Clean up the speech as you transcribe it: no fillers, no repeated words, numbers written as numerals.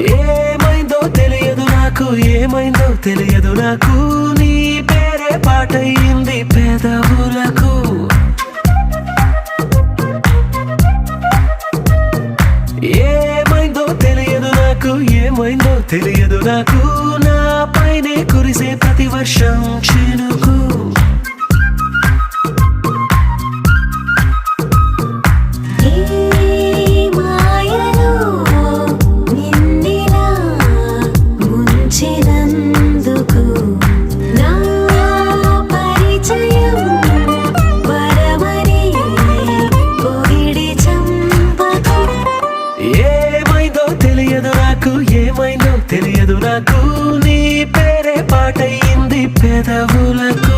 ఏమైందో తెలియదు నాకు, ఏమైందో తెలియదు నాకు, నీ పేరే పాటయింది పెదవులకు. ఏమైందో తెలియదు నాకు, ఏమైందో తెలియదు నాకు, నా పైనే కురిసే ప్రతి వర్షం చినుకు. ఏమైందో తెలియదు నాకు, నీ పేరే పాటయింది పెదవులకు.